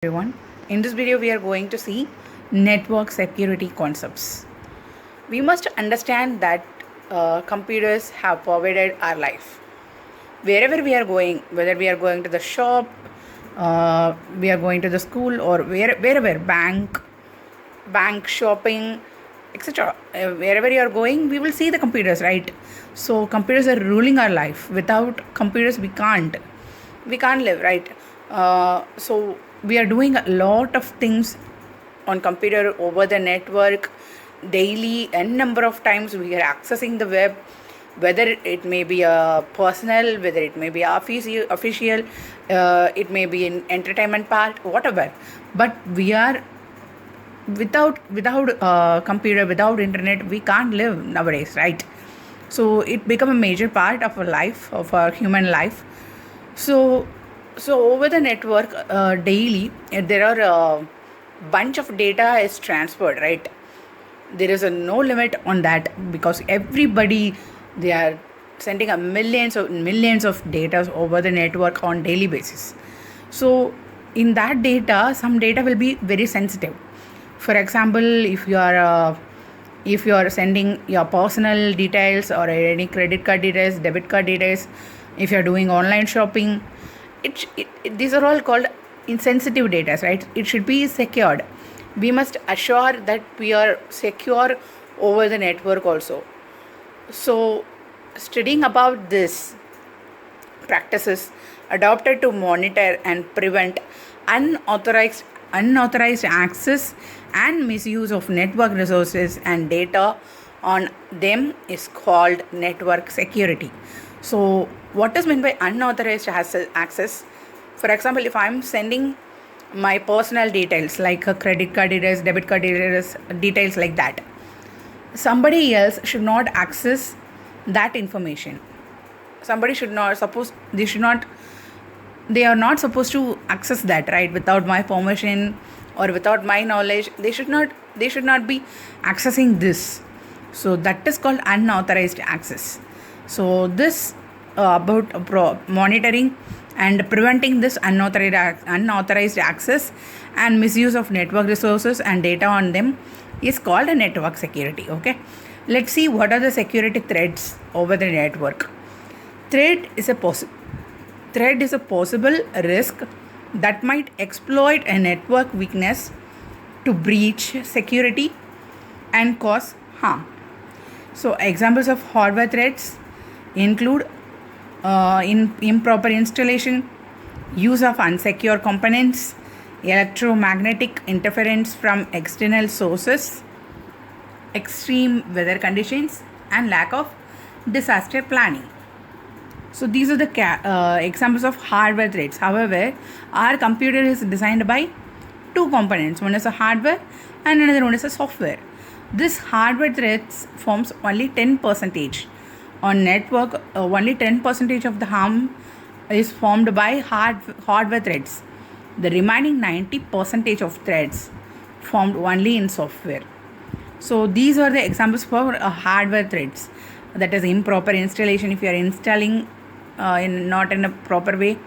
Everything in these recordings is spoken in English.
Everyone. In this video, we are going to see network security concepts. We must understand that computers have pervaded our life. Wherever we are going, whether we are going to the shop, we are going to the school, or wherever, bank shopping, etc. Wherever you are going, we will see the computers, right? So computers are ruling our life. Without computers, we can't live, right? So we are doing a lot of things on computer over the network daily, and number of times we are accessing the web, whether it may be a personal, whether it may be official, it may be an entertainment part, whatever. But we are without computer, without internet, we can't live nowadays, right? So it become a major part of our life, of our human life. So so over the network, daily, there are a bunch of data is transferred, right? There is a no limit on that, because everybody, they are sending a millions of data over the network on daily basis. So in that data, some data will be very sensitive. For example, if you are sending your personal details or any credit card details, debit card details, if you are doing online shopping, these are all called insensitive data, right? It should be secured. We must assure that we are secure over the network also. So studying about this practices adopted to monitor and prevent unauthorized access and misuse of network resources and data on them is called network security. So what is meant by unauthorized access? For example, if I'm sending my personal details like a credit card details, debit card details like that, somebody else should not access that information. Somebody should not suppose they are not supposed to access that, right? Without my permission or without my knowledge, they should not be accessing this. So that is called unauthorized access. So this about monitoring and preventing this unauthorized access and misuse of network resources and data on them is called a network security. Okay, let's see what are the security threats over the network. Threat is a possible risk that might exploit a network weakness to breach security and cause harm. So examples of hardware threats include improper installation, use of unsecure components, electromagnetic interference from external sources, extreme weather conditions, and lack of disaster planning. So these are the examples of hardware threats. However, our computer is designed by two components. One is a hardware and another one is a software. This hardware threats forms only 10% on network. Only 10% of the harm is formed by hardware threats. The remaining 90% of threats formed only in software. So these are the examples for hardware threats. That is improper installation. If you are installing not in a proper way,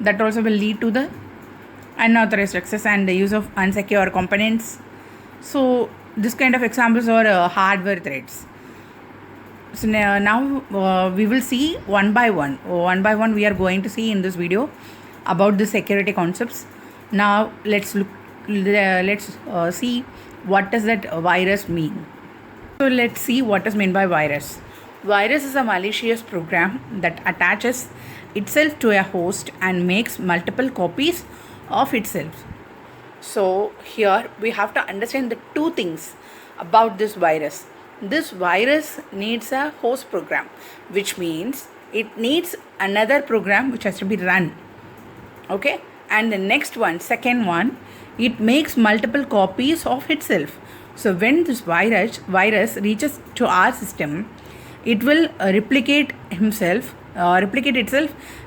that also will lead to the unauthorized access and the use of unsecure components. So this kind of examples are hardware threats. So now we will see one by one. We are going to see in this video about the security concepts. Now let's see what does that virus mean. So let's see what is meant by virus. Virus is a malicious program that attaches itself to a host and makes multiple copies of itself. So here we have to understand the two things about this virus. This virus needs a host program, which means it needs another program which has to be run. Okay, and the second one, it makes multiple copies of itself. So when this virus reaches to our system, it will replicate itself,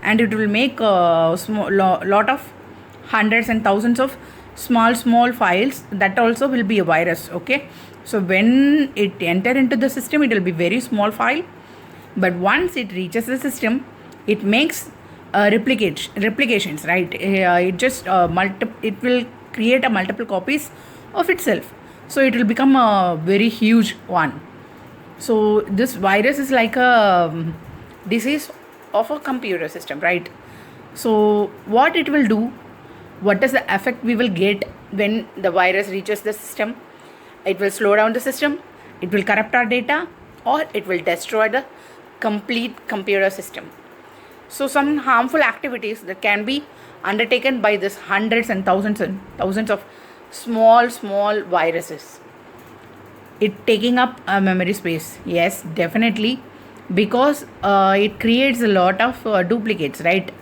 and it will make a lot of hundreds and thousands of small files. That also will be a virus. Okay, so when it enter into the system, it will be very small file, but once it reaches the system, it makes replications, right? It will create a multiple copies of itself, so it will become a very huge one. So this virus is like a disease of a computer system, right? So what it will do, what is the effect we will get when the virus reaches the system? It will slow down the system, it will corrupt our data, or it will destroy the complete computer system. So some harmful activities that can be undertaken by this hundreds and thousands of small viruses. It taking up a memory space, yes, definitely, because it creates a lot of duplicates, right?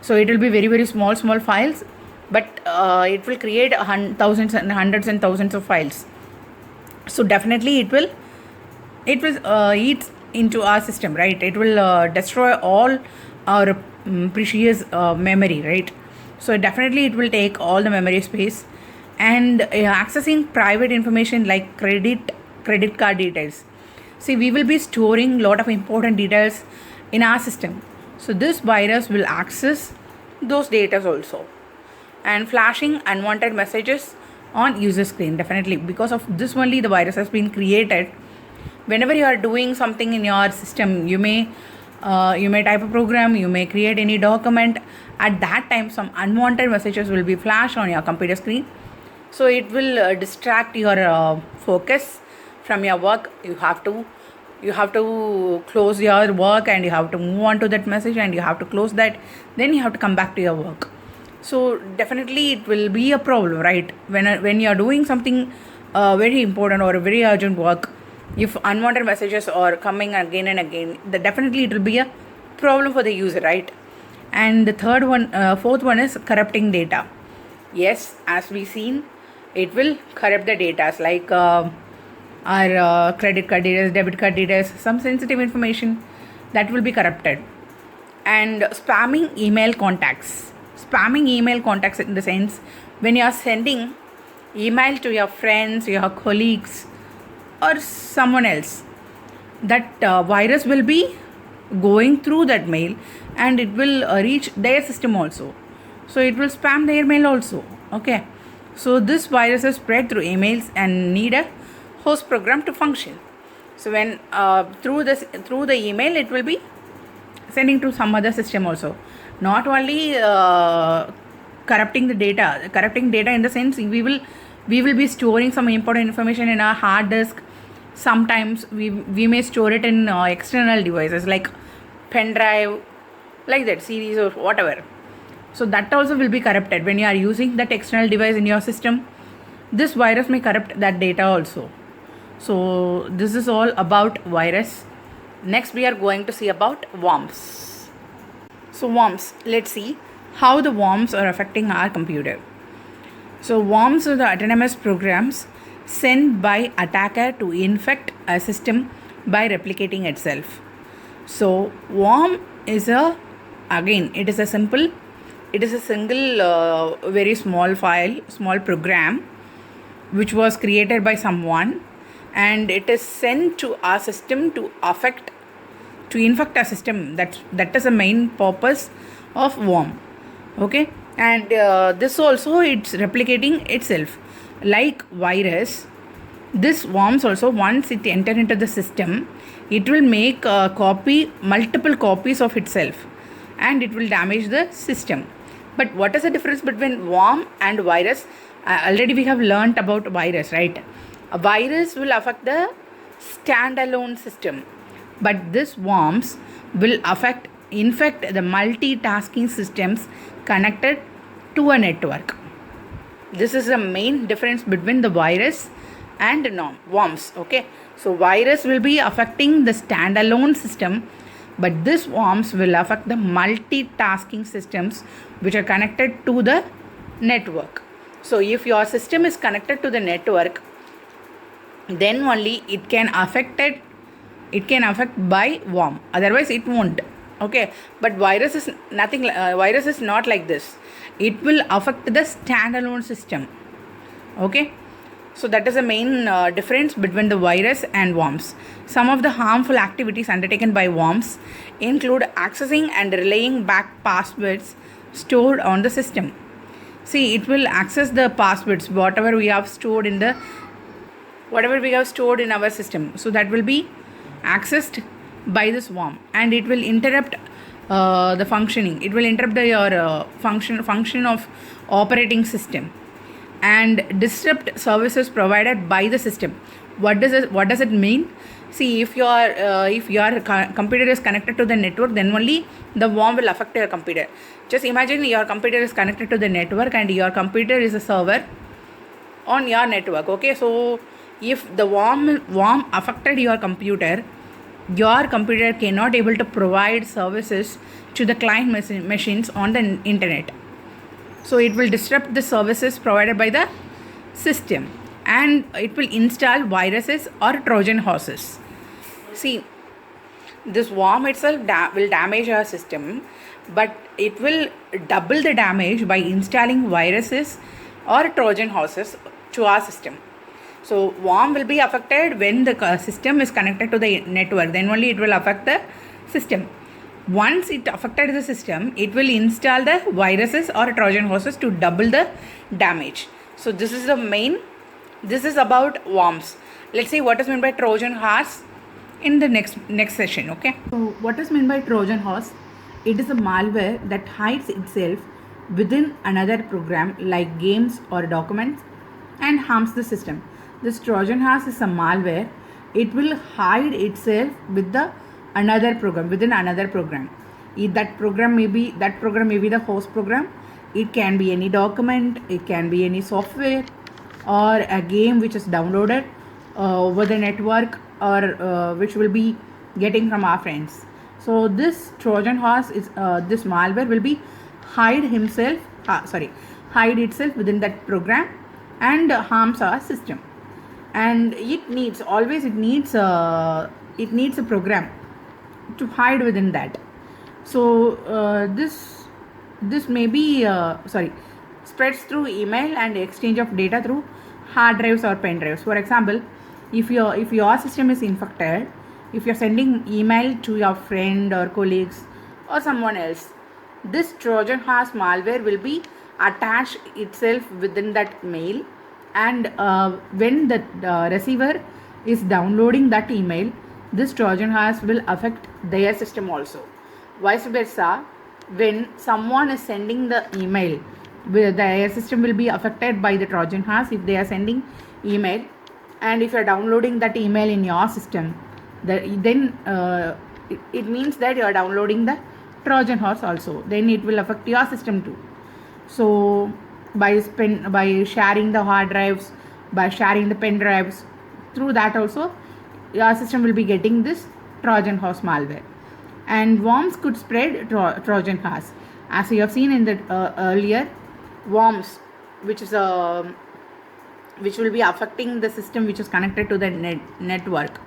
So it will be very small files, but it will create thousands and hundreds and thousands of files. So definitely it will eat into our system, right? It will destroy all our precious memory, right? So definitely it will take all the memory space. And accessing private information like credit card details. See, we will be storing lot of important details in our system, so this virus will access those data also. And flashing unwanted messages on user screen, definitely because of this only the virus has been created. Whenever you are doing something in your system, you may type a program, you may create any document. At that time, some unwanted messages will be flashed on your computer screen, so it will distract your focus from your work. You have to close your work, and you have to move on to that message, and you have to close that, then you have to come back to your work. So definitely it will be a problem, right? When you are doing something very important or a very urgent work, if unwanted messages are coming again and again, then definitely it will be a problem for the user, right? And the fourth one is corrupting data. Yes, as we seen, it will corrupt the data like our credit card details, debit card details, some sensitive information that will be corrupted. And spamming email contacts in the sense, when you are sending email to your friends, your colleagues, or someone else, that virus will be going through that mail, and it will reach their system also, so it will spam their mail also. Okay, so this virus is spread through emails and need a host program to function. So when through the email, it will be sending to some other system also. Not only corrupting data in the sense, we will be storing some important information in our hard disk. Sometimes we may store it in external devices like pen drive, like that, series or whatever. So that also will be corrupted when you are using that external device in your system. This virus may corrupt that data also. So this is all about virus. Next we are going to see about worms. So worms, let's see how the worms are affecting our computer. So worms are the autonomous programs sent by attacker to infect a system by replicating itself. So worm is a single very small program which was created by someone, and it is sent to our system to infect our system. That is the main purpose of worm. Okay, and this also, it's replicating itself like virus. This worms also, once it enter into the system, it will make multiple copies of itself, and it will damage the system. But what is the difference between worm and virus? Already we have learnt about virus, right? A virus will affect the standalone system, but this worms will infect the multitasking systems connected to a network. This is the main difference between the virus and worms. Okay, so virus will be affecting the standalone system, but this worms will affect the multitasking systems which are connected to the network. So if your system is connected to the network, then only it can affect by worm, otherwise it won't. Okay, but virus is not like this. It will affect the standalone system. Okay, So that is the main difference between the virus and worms. Some of the harmful activities undertaken by worms include accessing and relaying back passwords stored on the system. See, it will access the passwords, whatever we have stored in our system. So that will be accessed by this worm, and it will interrupt the functioning. It will interrupt your function of operating system and disrupt services provided by the system. What does it mean? See, if your computer is connected to the network, then only the worm will affect your computer. Just imagine your computer is connected to the network and your computer is a server on your network. Okay, so if the worm affected your computer cannot able to provide services to the client machines on the internet. So it will disrupt the services provided by the system, and it will install viruses or Trojan horses. See, this worm itself will damage our system, but it will double the damage by installing viruses or Trojan horses to our system. So worm will be affected when the system is connected to the network, then only it will affect the system. Once it affected the system, it will install the viruses or Trojan horses to double the damage. So this is about worms. Let's see what is meant by Trojan horse in the next session. Okay, so what is meant by Trojan horse? It is a malware that hides itself within another program like games or documents and harms the system. This Trojan horse is a malware. It will hide itself within another program. That program may be the host program. It can be any document, it can be any software or a game which is downloaded over the network, or which will be getting from our friends. So this Trojan horse is this malware will be hide itself within that program and harms our system. And it needs a program to hide within that. So this may be spreads through email and exchange of data through hard drives or pen drives. For example, if your system is infected, if you're sending email to your friend or colleagues or someone else, this Trojan horse malware will be attached itself within that mail, and when the receiver is downloading that email, this Trojan horse will affect their system also. Vice versa, when someone is sending the email, their system will be affected by the Trojan horse if they are sending email, and if you are downloading that email in your system, then it means that you are downloading the Trojan horse also. Then it will affect your system too. So by sharing the hard drives, by sharing the pen drives, through that also your system will be getting this Trojan horse malware. And worms could spread Trojan horse, as you have seen in the earlier. Worms which will be affecting the system which is connected to the network,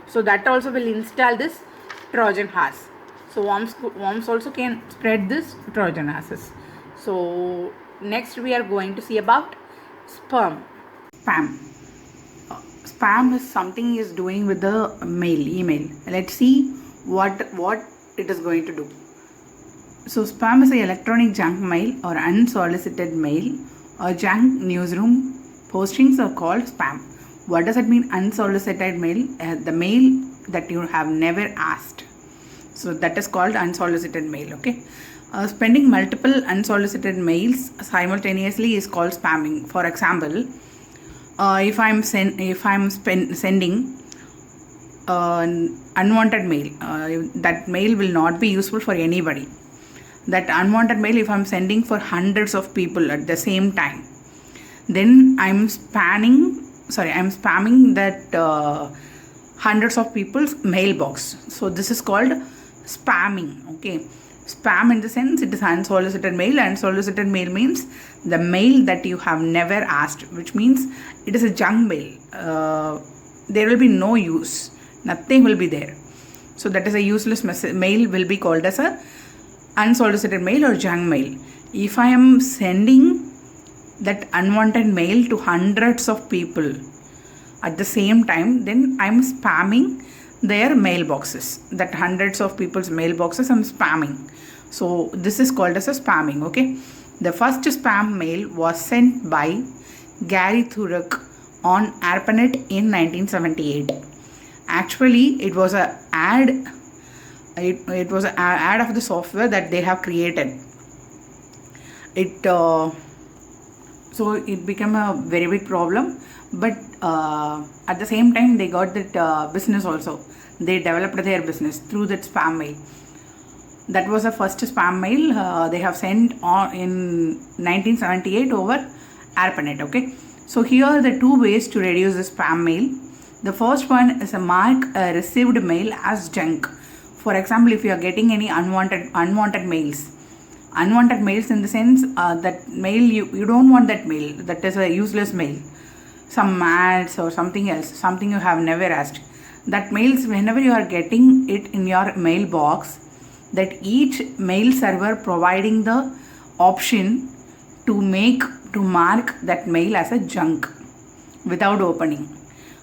so that also will install this Trojan horse. So worms also can spread this Trojan horses. So next we are going to see about spam. Spam is something is doing with the email. Let's see what it is going to do. So spam is an electronic junk mail or unsolicited mail or junk newsroom postings are called spam. What does it mean, unsolicited mail? The mail that you have never asked. So that is called unsolicited mail. Okay. Sending multiple unsolicited mails simultaneously is called spamming. For example, if I'm sending unwanted mail, that mail will not be useful for anybody. That unwanted mail, if I'm sending for hundreds of people at the same time, then I'm spamming that hundreds of people's mailbox. So this is called spamming. Okay, spam in the sense it is unsolicited mail. Unsolicited mail means the mail that you have never asked, which means it is a junk mail. There will be no use, nothing will be there. So that is a useless mail will be called as a unsolicited mail or junk mail. If I am sending that unwanted mail to hundreds of people at the same time, then I'm spamming their mailboxes. That hundreds of people's mailboxes I'm spamming. So this is called as a spamming. Okay, the first spam mail was sent by Gary Turek on ARPANET in 1978. Actually, it was a ad. It was an ad of the software that they have created. So it became a very big problem, but at the same time they got that business also. They developed their business through that spam mail. That was the first spam mail they have sent on in 1978 over ARPANET. Okay, so here are the two ways to reduce the spam mail. The first one is a mark received mail as junk. For example, if you are getting any unwanted mails in the sense that mail you don't want, that mail, that is a useless mail, some ads or something else, something you have never asked, that mails, whenever you are getting it in your mailbox, that each mail server providing the option to mark that mail as a junk without opening.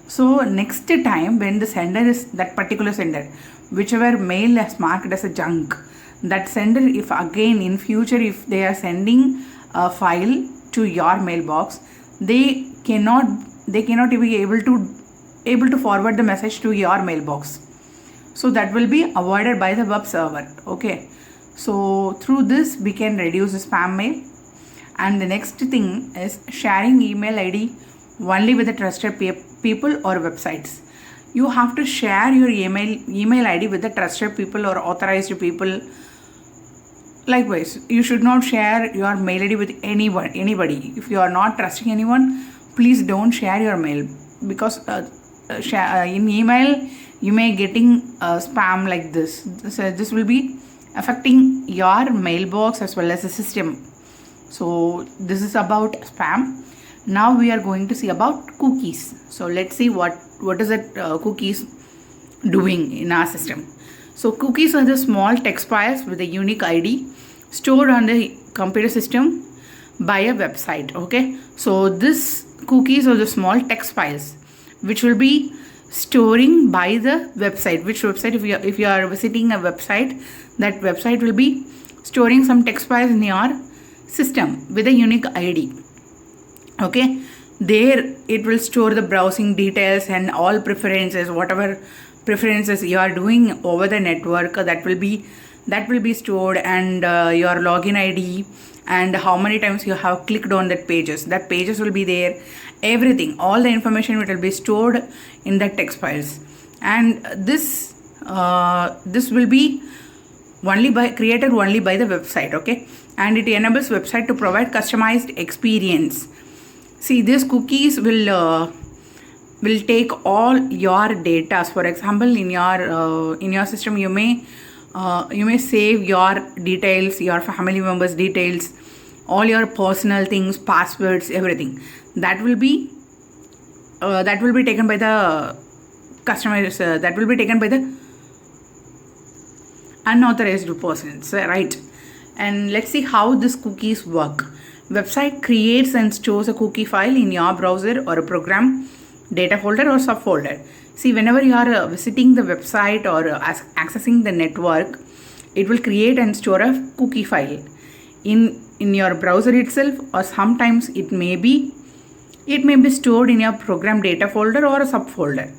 So next time when the sender is that particular sender, whichever mail is marked as a junk, that sender, if again in future if they are sending a file to your mailbox, they cannot be able to forward the message to your mailbox. So that will be avoided by the web server. Okay, so through this we can reduce the spam mail. And the next thing is sharing email ID only with the trusted people or websites. You have to share your email ID with the trusted people or authorized people. Likewise, you should not share your mail ID with anybody. If you are not trusting anyone, please don't share your mail, because in email you may getting spam like this. So this will be affecting your mailbox as well as the system. So this is about spam. Now we are going to see about cookies. So let's see what is it cookies doing in our system. So cookies are the small text files with a unique ID stored on the computer system by a website. Okay, so this cookies are the small text files which will be storing by the website. Which website? If you are visiting a website, that website will be storing some text files in your system with a unique ID. Okay, there it will store the browsing details and all preferences, whatever preferences you are doing over the network, that will be stored, and your login ID and how many times you have clicked on that pages will be there. Everything, all the information will be stored in the text files, and this will be created only by the website. Okay, and it enables website to provide customized experience. See, these cookies will take all your data. For example, in your system, you may save your details, your family members' details, all your personal things, passwords, everything. That will be taken by the customers. That will be taken by the unauthorized persons, right? And let's see how these cookies work. Website creates and stores a cookie file in your browser or a program data folder or subfolder. See, whenever you are visiting the website or accessing the network, it will create and store a cookie file in your browser itself, or sometimes it may be stored in your program data folder or a subfolder.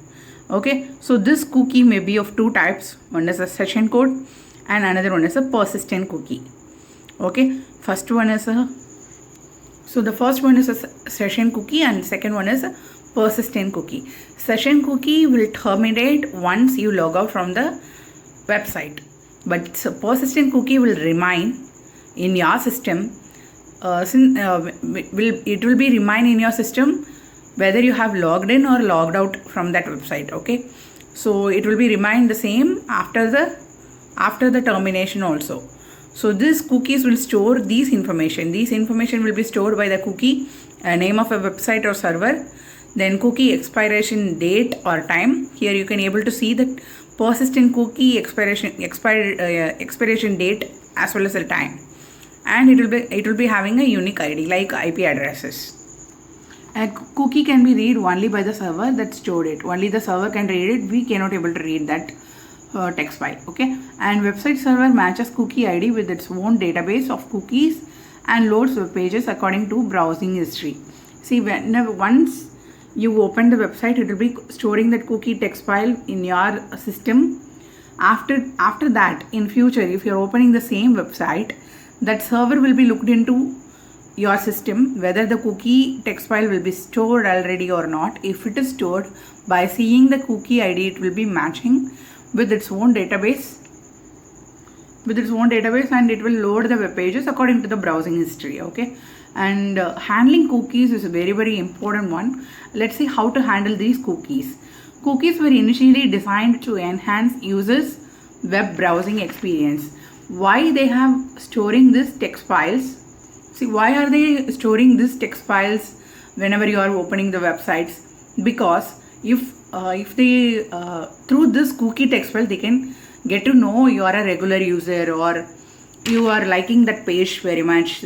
Okay, so this cookie may be of two types. One is a session code and another one is a persistent cookie. Okay, the first one is a session cookie and second one is a persistent cookie. Session cookie will terminate once you log out from the website, but persistent cookie will remain in your system. It will be remain in your system whether you have logged in or logged out from that website. Okay, so it will be remain the same after the termination also. So these cookies will store these information. These information will be stored by the cookie, name of a website or server, then cookie expiration date or time. Here you can able to see the persistent cookie expiration date as well as the time. and it will be having a unique ID like IP addresses. A cookie can be read only by the server that stored it. Only the server can read it. We cannot able to read that text file. Okay, and website server matches cookie ID with its own database of cookies and loads web pages according to browsing history. See, once you open the website, it will be storing that cookie text file in your system. After that, in future, if you're opening the same website, that server will be looked into your system whether the cookie text file will be stored already or not. If it is stored, by seeing the cookie ID, it will be matching with its own database and it will load the web pages according to the browsing history. Okay, and handling cookies is a very, very important one. Let's see how to handle these cookies. Cookies were initially designed to enhance users' web browsing experience. Why they have storing this text files? See, why are they storing this text files whenever you are opening the websites? Because if they through this cookie text file, they can get to know you are a regular user or you are liking that page very much.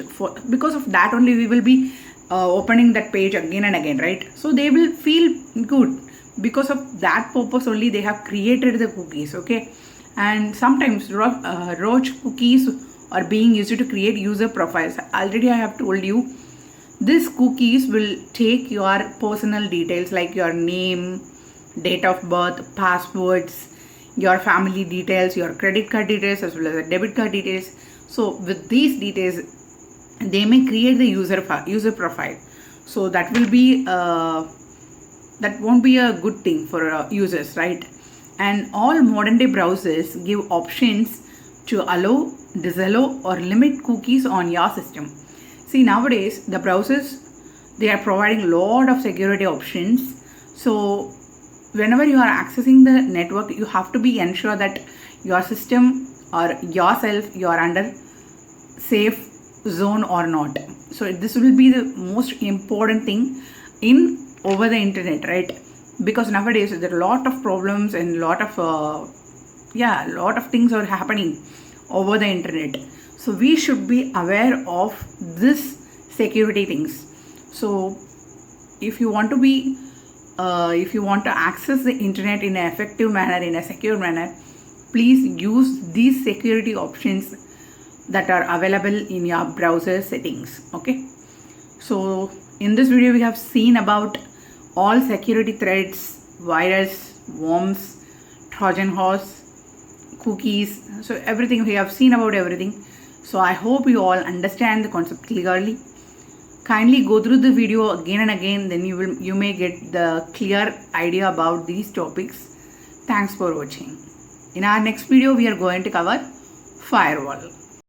Because of that only we will be opening that page again and again, right? So they will feel good. Because of that purpose only they have created the cookies. Okay, and sometimes roach cookies are being used to create user profiles. Already I have told you, these cookies will take your personal details like your name, date of birth, passwords, your family details, your credit card details as well as the debit card details. So with these details, they may create the user profile. So that will be that won't be a good thing for users, right? And all modern day browsers give options to allow, disallow or limit cookies on your system. See, nowadays the browsers, they are providing a lot of security options. So whenever you are accessing the network, you have to be ensure that your system or yourself, you are under safe zone or not. So this will be the most important thing in over the internet, right? Because nowadays there are a lot of problems and lot of things are happening over the internet. So we should be aware of this security things. So if you want to access the internet in an effective manner, in a secure manner, please use these security options that are available in your browser settings. Okay, so in this video we have seen about all security threats, virus, worms, Trojan horse, cookies. So everything, we have seen about everything. So I hope you all understand the concept clearly. Kindly go through the video again and again, then you may get the clear idea about these topics. Thanks for watching. In our next video we are going to cover firewall.